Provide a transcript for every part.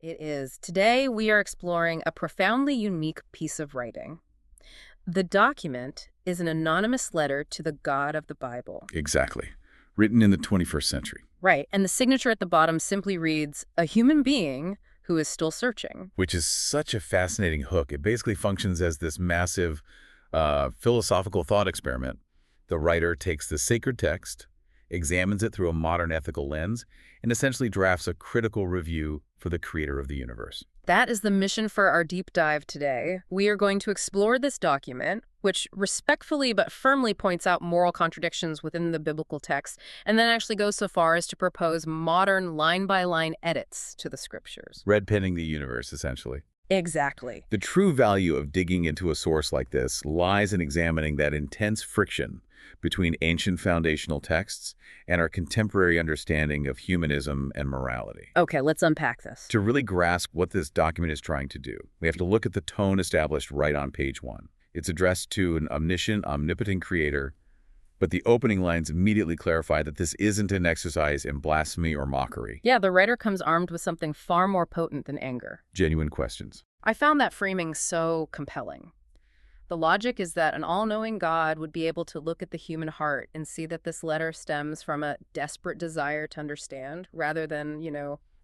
It is. Today, we are exploring a profoundly unique piece of writing. The document is an anonymous letter to the God of the Bible. Exactly. Written in the 21st century. Right, and the signature at the bottom simply reads, "A human being who is still searching." Which is such a fascinating hook. It basically functions as this massive philosophical thought experiment. The writer takes the sacred text, examines it through a modern ethical lens, and essentially drafts a critical review for the creator of the universe. That is the mission for our deep dive today. We are going to explore this document, which respectfully but firmly points out moral contradictions within the biblical text, and then actually goes so far as to propose modern line-by-line edits to the scriptures. Red penning the universe, essentially. Exactly. The true value of digging into a source like this lies in examining that intense friction between ancient foundational texts and our contemporary understanding of humanism and morality. Okay, let's unpack this. To really grasp what this document is trying to do, we have to look at the tone established right on page 1. It's addressed to an omniscient, omnipotent creator, but the opening lines immediately clarify that this isn't an exercise in blasphemy or mockery. Yeah, the writer comes armed with something far more potent than anger. Genuine questions. I found that framing so compelling. The logic is that an all-knowing God would be able to look at the human heart and see that this letter stems from a desperate desire to understand rather than,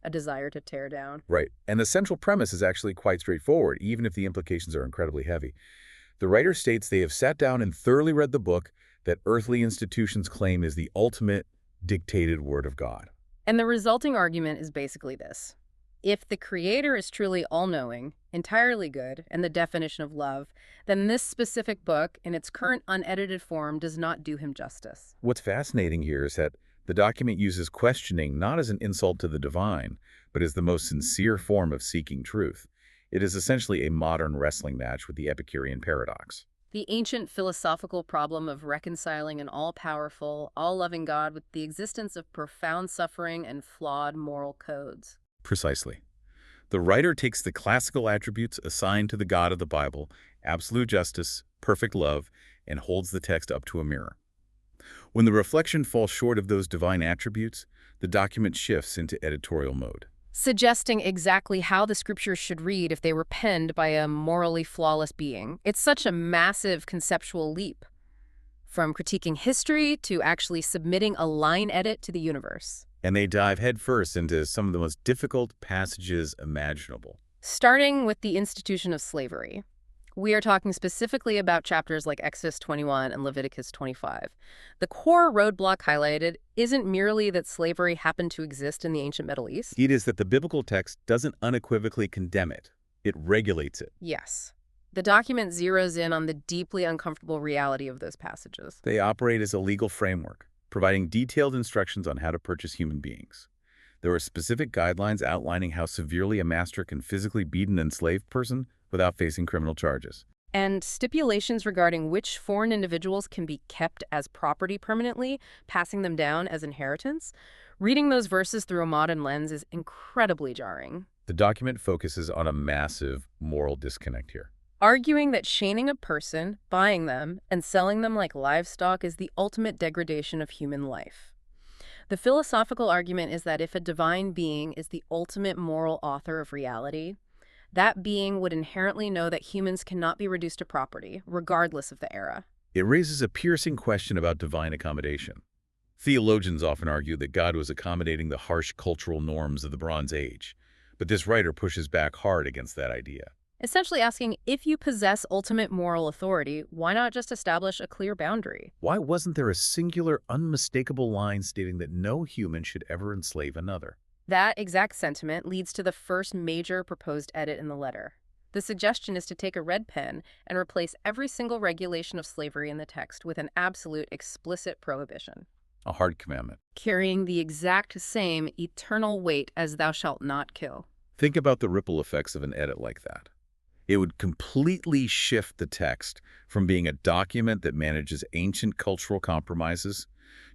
a desire to tear down. Right. And the central premise is actually quite straightforward, even if the implications are incredibly heavy. The writer states they have sat down and thoroughly read the book that earthly institutions claim is the ultimate dictated word of God. And the resulting argument is basically this. If the Creator is truly all-knowing, entirely good, and the definition of love, then this specific book, in its current unedited form, does not do him justice. What's fascinating here is that the document uses questioning not as an insult to the divine, but as the most sincere form of seeking truth. It is essentially a modern wrestling match with the Epicurean paradox. The ancient philosophical problem of reconciling an all-powerful, all-loving God with the existence of profound suffering and flawed moral codes. Precisely. The writer takes the classical attributes assigned to the God of the Bible, absolute justice, perfect love, and holds the text up to a mirror. When the reflection falls short of those divine attributes, the document shifts into editorial mode, Suggesting exactly how the scriptures should read if they were penned by a morally flawless being. It's such a massive conceptual leap, from critiquing history to actually submitting a line edit to the universe. and they dive headfirst into some of the most difficult passages imaginable. Starting with the institution of slavery. We are talking specifically about chapters like Exodus 21 and Leviticus 25. The core roadblock highlighted isn't merely that slavery happened to exist in the ancient Middle East. It is that the biblical text doesn't unequivocally condemn it. It regulates it. Yes. The document zeroes in on the deeply uncomfortable reality of those passages. They operate as a legal framework, providing detailed instructions on how to purchase human beings. There are specific guidelines outlining how severely a master can physically beat an enslaved person without facing criminal charges. And stipulations regarding which foreign individuals can be kept as property permanently, passing them down as inheritance. Reading those verses through a modern lens is incredibly jarring. The document focuses on a massive moral disconnect here. Arguing that chaining a person, buying them, and selling them like livestock is the ultimate degradation of human life. The philosophical argument is that if a divine being is the ultimate moral author of reality, that being would inherently know that humans cannot be reduced to property, regardless of the era. It raises a piercing question about divine accommodation. Theologians often argue that God was accommodating the harsh cultural norms of the Bronze Age, but this writer pushes back hard against that idea. Essentially asking, if you possess ultimate moral authority, why not just establish a clear boundary? Why wasn't there a singular, unmistakable line stating that no human should ever enslave another? That exact sentiment leads to the first major proposed edit in the letter. The suggestion is to take a red pen and replace every single regulation of slavery in the text with an absolute, explicit prohibition, A hard commandment. carrying the exact same eternal weight as "thou shalt not kill." Think about the ripple effects of an edit like that. It would completely shift the text from being a document that manages ancient cultural compromises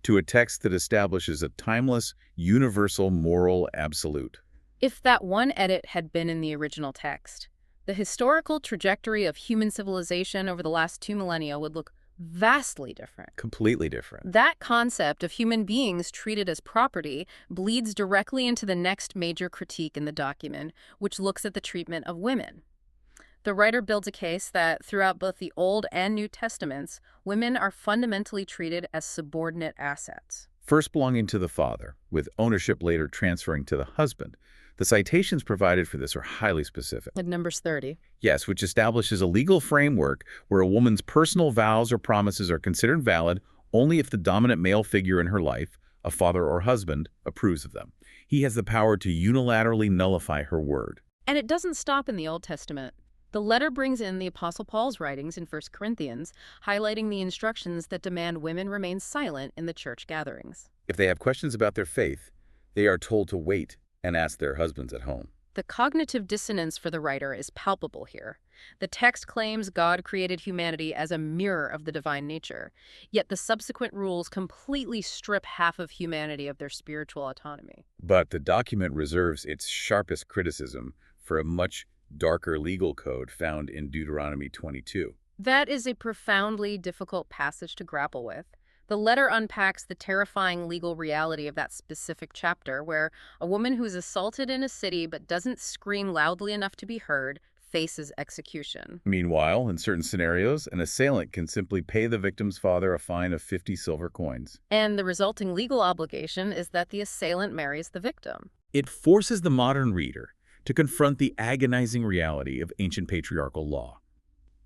to a text that establishes a timeless, universal moral absolute. If that one edit had been in the original text, the historical trajectory of human civilization over the last 2 millennia would look Vastly different. Completely different. That concept of human beings treated as property bleeds directly into the next major critique in the document, which looks at the treatment of women. The writer builds a case that throughout both the Old and New Testaments, women are fundamentally treated as subordinate assets. First belonging to the father, with ownership later transferring to the husband. The citations provided for this are highly specific. At Numbers 30. Yes, which establishes a legal framework where a woman's personal vows or promises are considered valid only if the dominant male figure in her life, a father or husband, approves of them. He has the power to unilaterally nullify her word. And it doesn't stop in the Old Testament. The letter brings in the Apostle Paul's writings in 1 Corinthians, highlighting the instructions that demand women remain silent in the church gatherings. If they have questions about their faith, they are told to wait and ask their husbands at home. The cognitive dissonance for the writer is palpable here. The text claims God created humanity as a mirror of the divine nature, yet the subsequent rules completely strip half of humanity of their spiritual autonomy. But the document reserves its sharpest criticism for a much darker legal code found in Deuteronomy 22. That is a profoundly difficult passage to grapple with. The letter unpacks the terrifying legal reality of that specific chapter, where a woman who is assaulted in a city but doesn't scream loudly enough to be heard faces execution. Meanwhile, in certain scenarios, an assailant can simply pay the victim's father a fine of 50 silver coins. And the resulting legal obligation is that the assailant marries the victim. It forces the modern reader to confront the agonizing reality of ancient patriarchal law.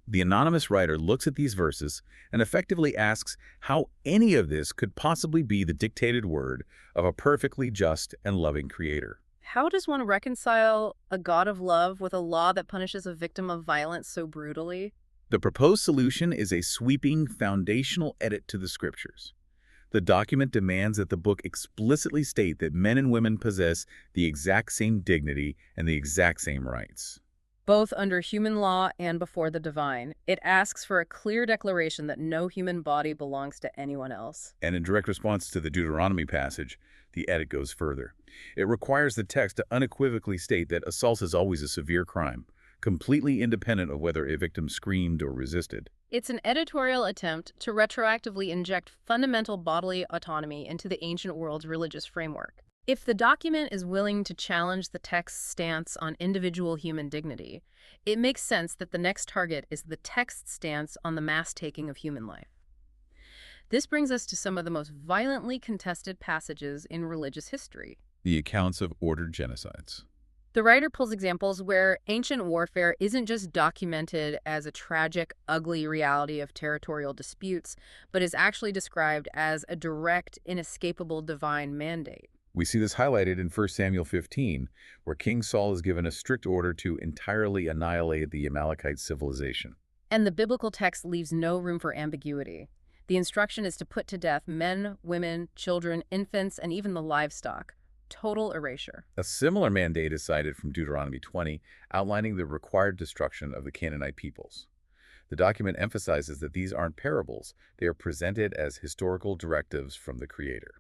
The anonymous writer looks at these verses and effectively asks how any of this could possibly be the dictated word of a perfectly just and loving creator. How does one reconcile a God of love with a law that punishes a victim of violence so brutally? The proposed solution is a sweeping, foundational edit to the scriptures. The document demands that the book explicitly state that men and women possess the exact same dignity and the exact same rights. Both under human law and before the divine, it asks for a clear declaration that no human body belongs to anyone else. And in direct response to the Deuteronomy passage, the edit goes further. It requires the text to unequivocally state that assault is always a severe crime, completely independent of whether a victim screamed or resisted. It's an editorial attempt to retroactively inject fundamental bodily autonomy into the ancient world's religious framework. If the document is willing to challenge the text's stance on individual human dignity, it makes sense that the next target is the text's stance on the mass taking of human life. This brings us to some of the most violently contested passages in religious history. The accounts of ordered genocides. The writer pulls examples where ancient warfare isn't just documented as a tragic, ugly reality of territorial disputes, but is actually described as a direct, inescapable divine mandate. We see this highlighted in 1 Samuel 15, where King Saul is given a strict order to entirely annihilate the Amalekite civilization. And the biblical text leaves no room for ambiguity. The instruction is to put to death men, women, children, infants, and even the livestock. Total erasure. A similar mandate is cited from Deuteronomy 20, outlining the required destruction of the Canaanite peoples. The document emphasizes that these aren't parables. They are presented as historical directives from the Creator.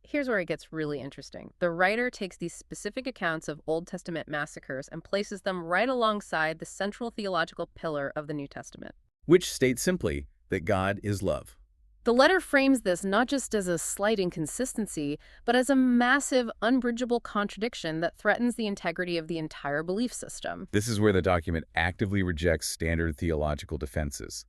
Here's where it gets really interesting. The writer takes these specific accounts of Old Testament massacres and places them right alongside the central theological pillar of the New Testament, Which states simply that God is love. The letter frames this not just as a slight inconsistency, but as a massive, unbridgeable contradiction that threatens the integrity of the entire belief system. This is where the document actively rejects standard theological defenses.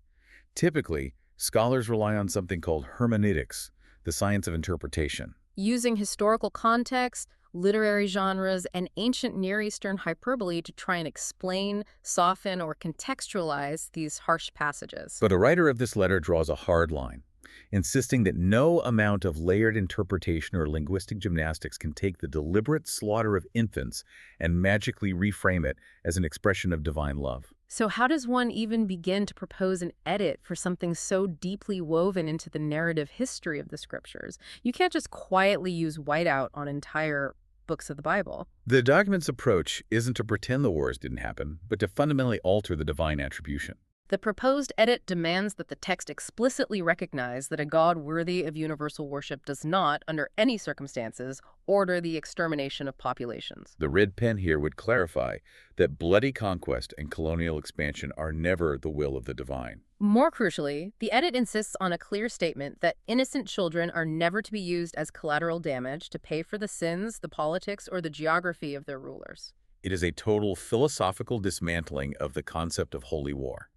Typically, scholars rely on something called hermeneutics, the science of interpretation. Using historical context, literary genres, and ancient Near Eastern hyperbole to try and explain, soften, or contextualize these harsh passages. But a writer of this letter draws a hard line, insisting that no amount of layered interpretation or linguistic gymnastics can take the deliberate slaughter of infants and magically reframe it as an expression of divine love. So how does one even begin to propose an edit for something so deeply woven into the narrative history of the scriptures? You can't just quietly use whiteout on entire books of the Bible. The document's approach isn't to pretend the wars didn't happen, but to fundamentally alter the divine attribution. The proposed edit demands that the text explicitly recognize that a God worthy of universal worship does not, under any circumstances, order the extermination of populations. The red pen here would clarify that bloody conquest and colonial expansion are never the will of the divine. More crucially, the edit insists on a clear statement that innocent children are never to be used as collateral damage to pay for the sins, the politics, or the geography of their rulers. It is a total philosophical dismantling of the concept of holy war,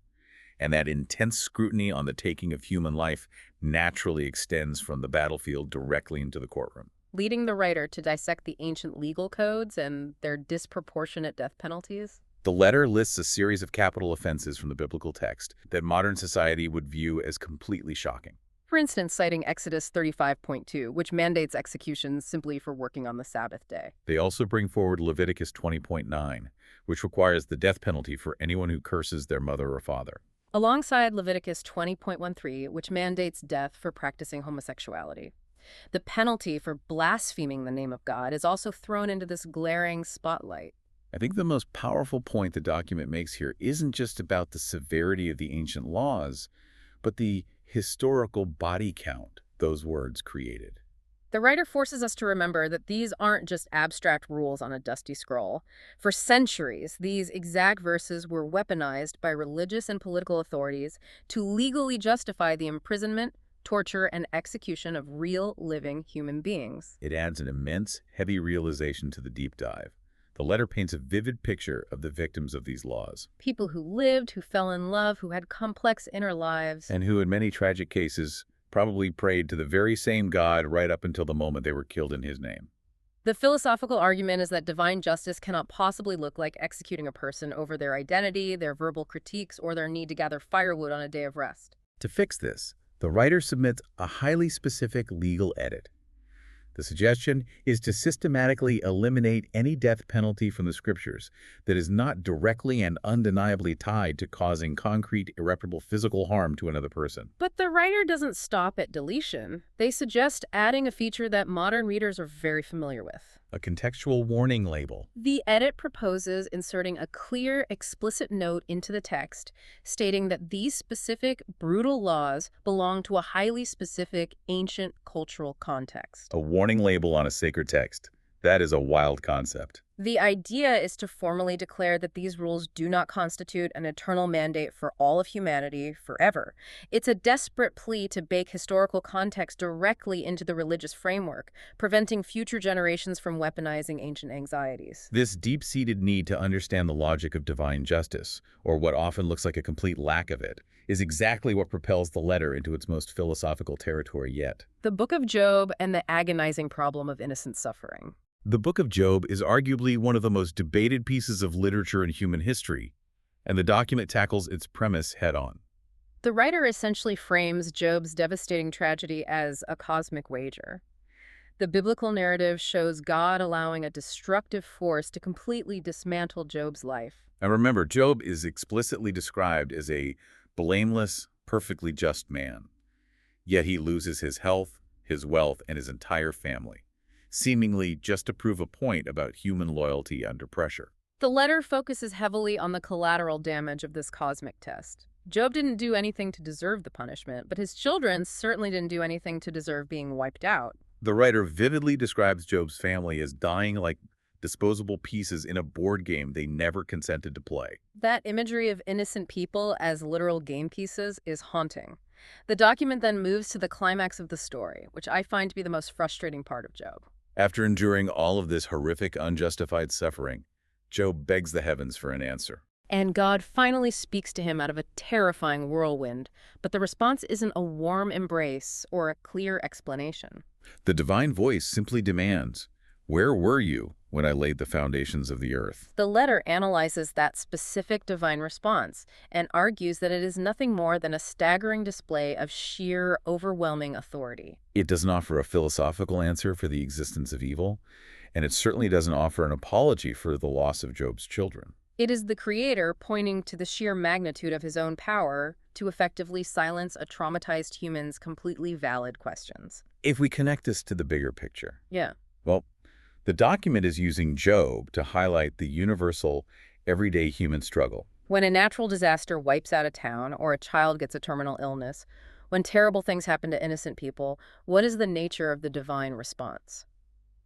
and that intense scrutiny on the taking of human life naturally extends from the battlefield directly into the courtroom. Leading the writer to dissect the ancient legal codes and their disproportionate death penalties. The letter lists a series of capital offenses from the biblical text that modern society would view as completely shocking. For instance, citing Exodus 35.2, which mandates executions simply for working on the Sabbath day. They also bring forward Leviticus 20.9, which requires the death penalty for anyone who curses their mother or father. Alongside Leviticus 20.13, which mandates death for practicing homosexuality. The penalty for blaspheming the name of God is also thrown into this glaring spotlight. I think the most powerful point the document makes here isn't just about the severity of the ancient laws, but the historical body count those words created. The writer forces us to remember that these aren't just abstract rules on a dusty scroll. For centuries, these exact verses were weaponized by religious and political authorities to legally justify the imprisonment, torture, and execution of real, living human beings. It adds an immense, heavy realization to the deep dive. The letter paints a vivid picture of the victims of these laws. People who lived, who fell in love, who had complex inner lives. And who, in many tragic cases, probably prayed to the very same God right up until the moment they were killed in his name. The philosophical argument is that divine justice cannot possibly look like executing a person over their identity, their verbal critiques, or their need to gather firewood on a day of rest. To fix this, the writer submits a highly specific legal edit. The suggestion is to systematically eliminate any death penalty from the scriptures that is not directly and undeniably tied to causing concrete, irreparable physical harm to another person. But the writer doesn't stop at deletion. They suggest adding a feature that modern readers are very familiar with. A contextual warning label. The edit proposes inserting a clear, explicit note into the text, stating that these specific, brutal laws belong to a highly specific, ancient cultural context. A warning label on a sacred text. That is a wild concept. The idea is to formally declare that these rules do not constitute an eternal mandate for all of humanity forever. It's a desperate plea to bake historical context directly into the religious framework, preventing future generations from weaponizing ancient anxieties. This deep-seated need to understand the logic of divine justice, or what often looks like a complete lack of it, is exactly what propels the letter into its most philosophical territory yet. The Book of Job and the agonizing problem of innocent suffering. The Book of Job is arguably one of the most debated pieces of literature in human history, and the document tackles its premise head-on. The writer essentially frames Job's devastating tragedy as a cosmic wager. The biblical narrative shows God allowing a destructive force to completely dismantle Job's life. And remember, Job is explicitly described as a blameless, perfectly just man. Yet he loses his health, his wealth, and his entire family, seemingly just to prove a point about human loyalty under pressure. The letter focuses heavily on the collateral damage of this cosmic test. Job didn't do anything to deserve the punishment, but his children certainly didn't do anything to deserve being wiped out. The writer vividly describes Job's family as dying like disposable pieces in a board game they never consented to play. That imagery of innocent people as literal game pieces is haunting. The document then moves to the climax of the story, which I find to be the most frustrating part of Job. After enduring all of this horrific, unjustified suffering, Job begs the heavens for an answer. And God finally speaks to him out of a terrifying whirlwind, but the response isn't a warm embrace or a clear explanation. The divine voice simply demands, "Where were you when I laid the foundations of the earth?" The letter analyzes that specific divine response and argues that it is nothing more than a staggering display of sheer, overwhelming authority. It doesn't offer a philosophical answer for the existence of evil, and it certainly doesn't offer an apology for the loss of Job's children. It is the Creator pointing to the sheer magnitude of his own power to effectively silence a traumatized human's completely valid questions. If we connect this to the bigger picture, Yeah. well, the document is using Job to highlight the universal, everyday human struggle. When a natural disaster wipes out a town or a child gets a terminal illness, when terrible things happen to innocent people, what is the nature of the divine response?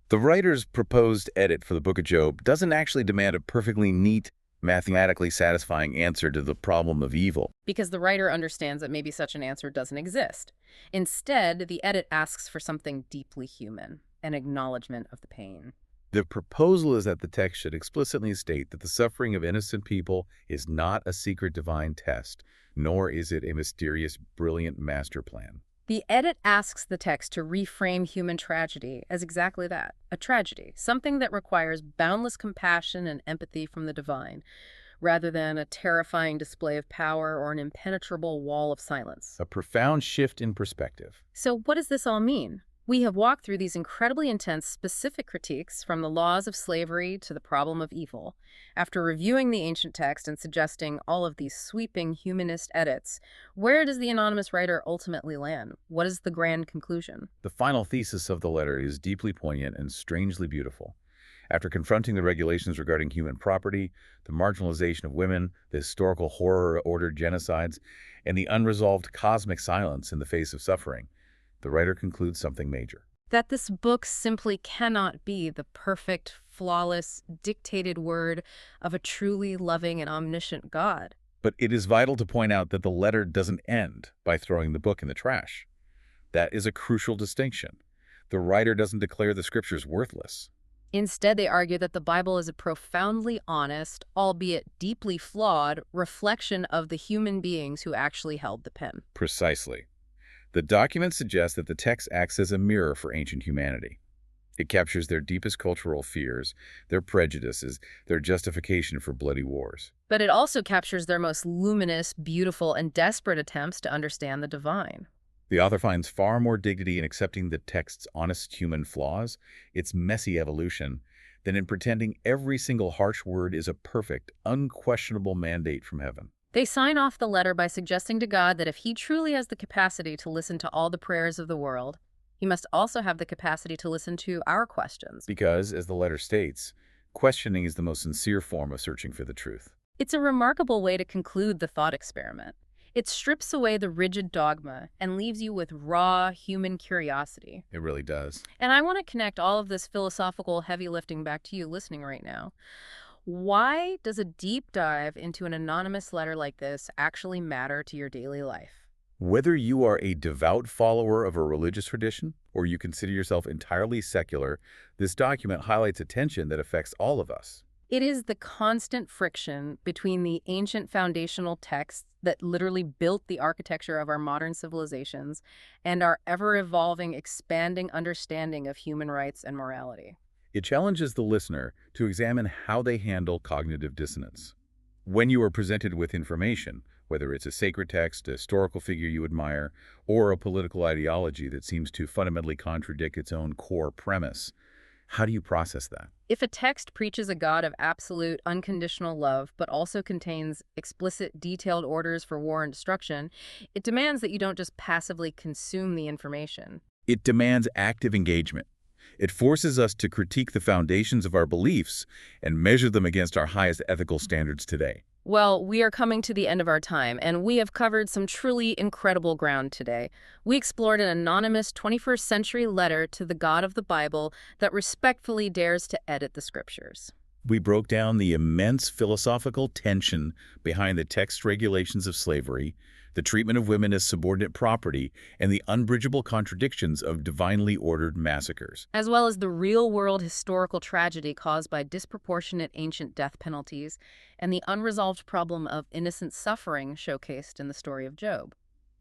The writer's proposed edit for the Book of Job doesn't actually demand a perfectly neat, mathematically satisfying answer to the problem of evil. because the writer understands that maybe such an answer doesn't exist. Instead, the edit asks for something deeply human, an acknowledgement of the pain. The proposal is that the text should explicitly state that the suffering of innocent people is not a secret divine test, nor is it a mysterious, brilliant master plan. The edit asks the text to reframe human tragedy as exactly that, a tragedy, something that requires boundless compassion and empathy from the divine, rather than a terrifying display of power or an impenetrable wall of silence. A profound shift in perspective. So what does this all mean? We have walked through these incredibly intense specific critiques from the laws of slavery to the problem of evil. After reviewing the ancient text and suggesting all of these sweeping humanist edits, where does the anonymous writer ultimately land? What is the grand conclusion? The final thesis of the letter is deeply poignant and strangely beautiful. After confronting the regulations regarding human property, the marginalization of women, the historical horror-ordered genocides, and the unresolved cosmic silence in the face of suffering, the writer concludes something major. That this book simply cannot be the perfect, flawless, dictated word of a truly loving and omniscient God. But it is vital to point out that the letter doesn't end by throwing the book in the trash. That is a crucial distinction. The writer doesn't declare the scriptures worthless. Instead, they argue that the Bible is a profoundly honest, albeit deeply flawed, reflection of the human beings who actually held the pen. Precisely. The document suggests that the text acts as a mirror for ancient humanity. It captures their deepest cultural fears, their prejudices, their justification for bloody wars. But it also captures their most luminous, beautiful, and desperate attempts to understand the divine. The author finds far more dignity in accepting the text's honest human flaws, its messy evolution, than in pretending every single harsh word is a perfect, unquestionable mandate from heaven. They sign off the letter by suggesting to God that if he truly has the capacity to listen to all the prayers of the world, he must also have the capacity to listen to our questions. Because, as the letter states, questioning is the most sincere form of searching for the truth. It's a remarkable way to conclude the thought experiment. It strips away the rigid dogma and leaves you with raw human curiosity. It really does. And I want to connect all of this philosophical heavy lifting back to you listening right now. Why does a deep dive into an anonymous letter like this actually matter to your daily life? Whether you are a devout follower of a religious tradition or you consider yourself entirely secular, this document highlights a tension that affects all of us. It is the constant friction between the ancient foundational texts that literally built the architecture of our modern civilizations and our ever-evolving, expanding understanding of human rights and morality. It challenges the listener to examine how they handle cognitive dissonance. When you are presented with information, whether it's a sacred text, a historical figure you admire, or a political ideology that seems to fundamentally contradict its own core premise, how do you process that? If a text preaches a God of absolute, unconditional love, but also contains explicit, detailed orders for war and destruction, it demands that you don't just passively consume the information. It demands active engagement. It forces us to critique the foundations of our beliefs and measure them against our highest ethical standards today. Well, we are coming to the end of our time, and we have covered some truly incredible ground today. We explored an anonymous 21st century letter to the God of the Bible that respectfully dares to edit the scriptures. We broke down the immense philosophical tension behind the text regulations of slavery, the treatment of women as subordinate property, and the unbridgeable contradictions of divinely ordered massacres. As well as the real-world historical tragedy caused by disproportionate ancient death penalties and the unresolved problem of innocent suffering showcased in the story of Job.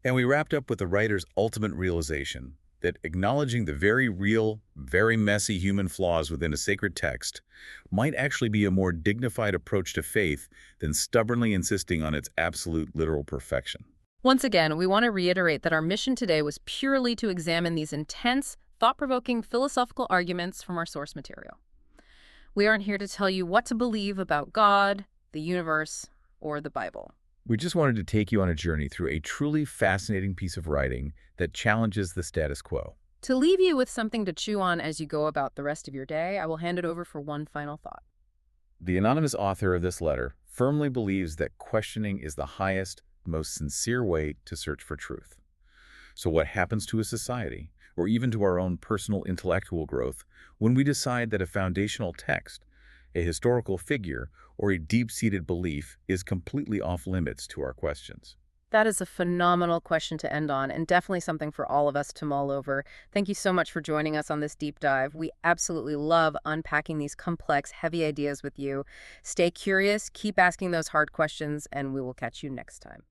And we wrapped up with the writer's ultimate realization that acknowledging the very real, very messy human flaws within a sacred text might actually be a more dignified approach to faith than stubbornly insisting on its absolute literal perfection. Once again, we want to reiterate that our mission today was purely to examine these intense, thought-provoking philosophical arguments from our source material. We aren't here to tell you what to believe about God, the universe, or the Bible. We just wanted to take you on a journey through a truly fascinating piece of writing that challenges the status quo. To leave you with something to chew on as you go about the rest of your day, I will hand it over for one final thought. The anonymous author of this letter firmly believes that questioning is the highest, most sincere way to search for truth. So what happens to a society, or even to our own personal intellectual growth, when we decide that a foundational text, a historical figure, or a deep-seated belief is completely off limits to our questions. That is a phenomenal question to end on, and definitely something for all of us to mull over. Thank you so much for joining us on this deep dive. We absolutely love unpacking these complex, heavy ideas with you. Stay curious, keep asking those hard questions, and we will catch you next time.